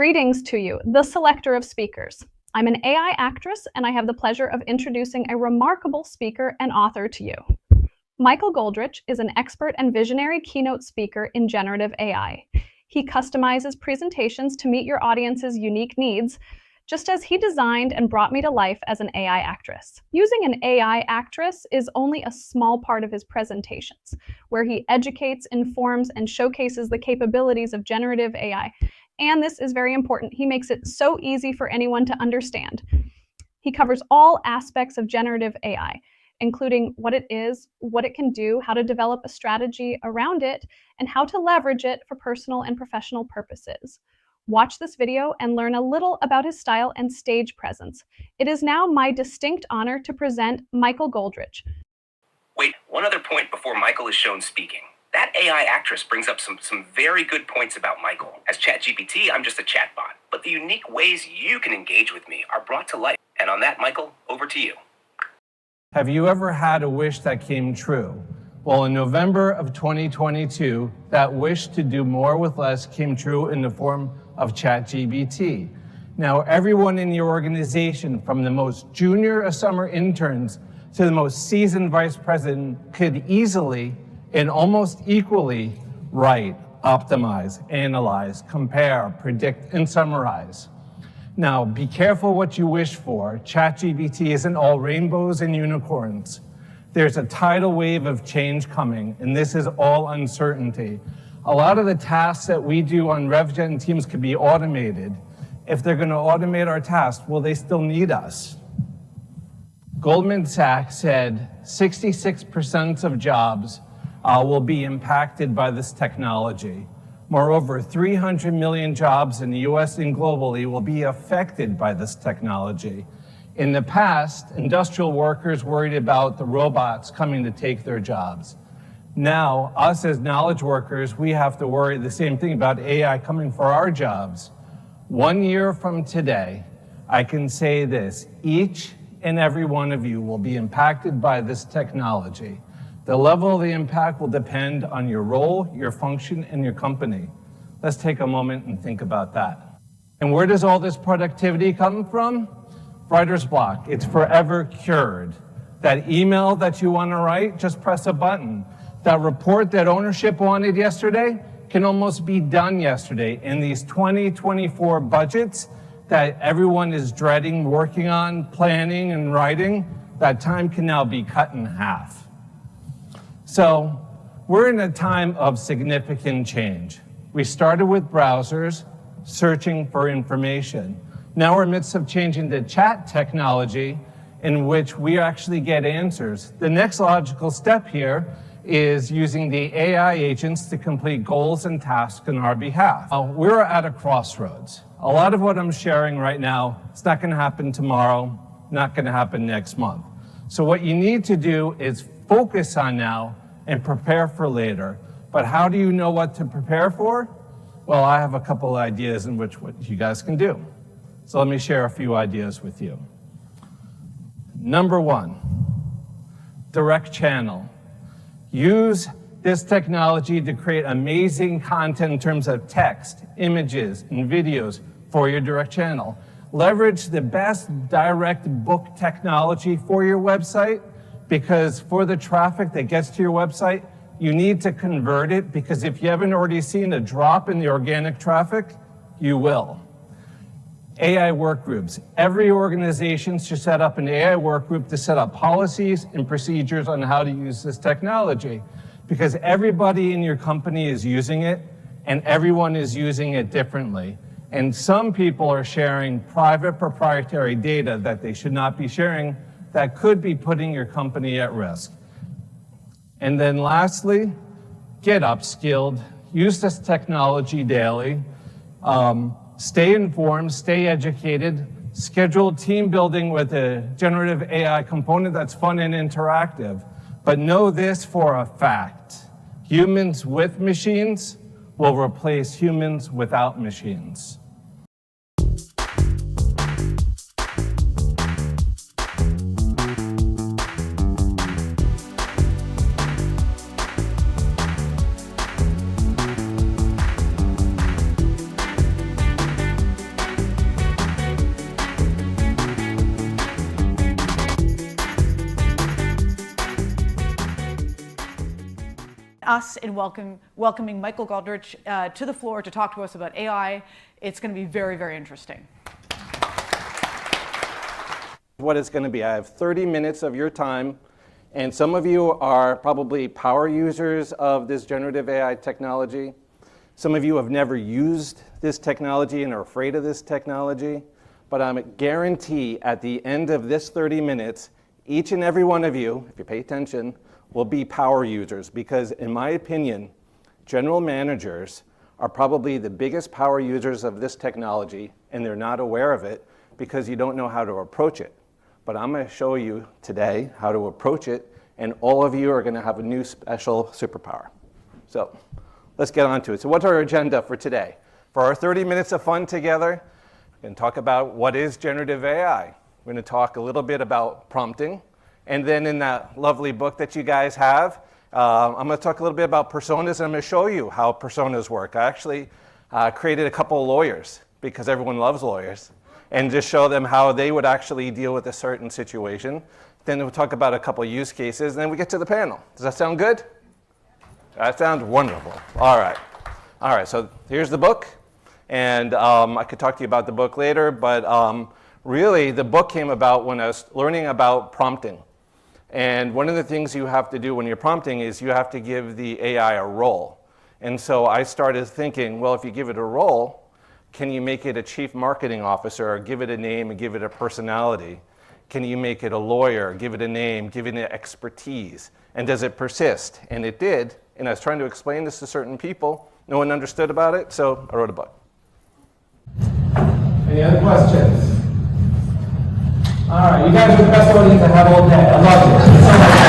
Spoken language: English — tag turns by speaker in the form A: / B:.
A: Greetings to you, the selector of speakers. I'm an AI actress, and I have the pleasure of introducing a remarkable speaker and author to you. Michael Goldrich is an expert and visionary keynote speaker in generative AI. He customizes presentations to meet your audience's unique needs, just as he designed and brought me to life as an AI actress. Using an AI actress is only a small part of his presentations, where he educates, informs, and showcases the capabilities of generative AI. And this is very important. He makes it so easy for anyone to understand. He covers all aspects of generative AI, including what it is, what it can do, how to develop a strategy around it, and how to leverage it for personal and professional purposes. Watch this video and learn a little about his style and stage presence. It is now my distinct honor to present Michael Goldrich.
B: Wait, one other point before Michael is shown speaking. That AI actress brings up some very good points about Michael. As ChatGPT, I'm just a chatbot, but the unique ways you can engage with me are brought to life. And on that, Michael, over to you.
C: Have you ever had a wish that came true? Well, in November of 2022, that wish to do more with less came true in the form of ChatGPT. Now, everyone in your organization, from the most junior of summer interns to the most seasoned vice president, could easily and almost equally write, optimize, analyze, compare, predict, and summarize. Now, be careful what you wish for. ChatGPT isn't all rainbows and unicorns. There's a tidal wave of change coming, and this is all uncertainty. A lot of the tasks that we do on RevGen teams could be automated. If they're going to automate our tasks, will they still need us? Goldman Sachs said 66% of jobs will be impacted by this technology. Moreover, 300 million jobs in the US and globally will be affected by this technology. In the past, industrial workers worried about the robots coming to take their jobs. Now, us as knowledge workers, we have to worry the same thing about AI coming for our jobs. 1 year from today, I can say this: each and every one of you will be impacted by this technology. The level of the impact will depend on your role, your function, and your company. Let's take a moment and think about that. And where does all this productivity come from? Writer's block. It's forever cured. That email that you want to write, just press a button. That report that ownership wanted yesterday can almost be done yesterday. In these 2024 budgets that everyone is dreading, working on, planning, and writing, that time can now be cut in half. So we're in a time of significant change. We started with browsers, searching for information. Now we're in the midst of changing to chat technology in which we actually get answers. The next logical step here is using the AI agents to complete goals and tasks on our behalf. We're at a crossroads. A lot of what I'm sharing right now, it's not going to happen tomorrow, not going to happen next month. So what you need to do is focus on now and prepare for later. But how do you know what to prepare for? Well, I have a couple of ideas in which what you guys can do. So let me share a few ideas with you. Number one, direct channel. Use this technology to create amazing content in terms of text, images, and videos for your direct channel. Leverage the best direct book technology for your website, because for the traffic that gets to your website, you need to convert it, because if you haven't already seen a drop in the organic traffic, you will. AI work groups. Every organization should set up an AI work group to set up policies and procedures on how to use this technology, because everybody in your company is using it, and everyone is using it differently. And some people are sharing private proprietary data that they should not be sharing, that could be putting your company at risk. And then lastly, get upskilled. Use this technology daily. Stay informed, stay educated. Schedule team building with a generative AI component that's fun and interactive. But know this for a fact: humans with machines will replace humans without machines.
D: us in welcoming Michael Goldrich to the floor to talk to us about AI. It's going to be very, very interesting.
C: What it's going to be, I have 30 minutes of your time, and some of you are probably power users of this generative AI technology. Some of you have never used this technology and are afraid of this technology, but I guarantee at the end of this 30 minutes, each and every one of you, if you pay attention, will be power users, because in my opinion, general managers are probably the biggest power users of this technology, and they're not aware of it because you don't know how to approach it. But I'm going to show you today how to approach it, and all of you are going to have a new special superpower. So let's get on to it. So what's our agenda for today? For our 30 minutes of fun together, we're going to talk about what is generative AI. We're going to talk a little bit about prompting. And then in that lovely book that you guys have, I'm going to talk a little bit about personas, and I'm going to show you how personas work. I actually created a couple of lawyers, because everyone loves lawyers, and just show them how they would actually deal with a certain situation. Then we'll talk about a couple of use cases, and then we get to the panel. Does that sound good? That sounds wonderful. All right. All right, so here's the book. And I could talk to you about the book later, but really the book came about when I was learning about prompting. And one of the things you have to do when you're prompting is you have to give the AI a role. And so I started thinking, well, if you give it a role, can you make it a chief marketing officer, or give it a name and give it a personality? Can you make it a lawyer, give it a name, give it an expertise? And does it persist? And it did. And I was trying to explain this to certain people. No one understood about it, so I wrote a book.
E: Any other questions? All right, you guys are the best audience I have all day. I love you.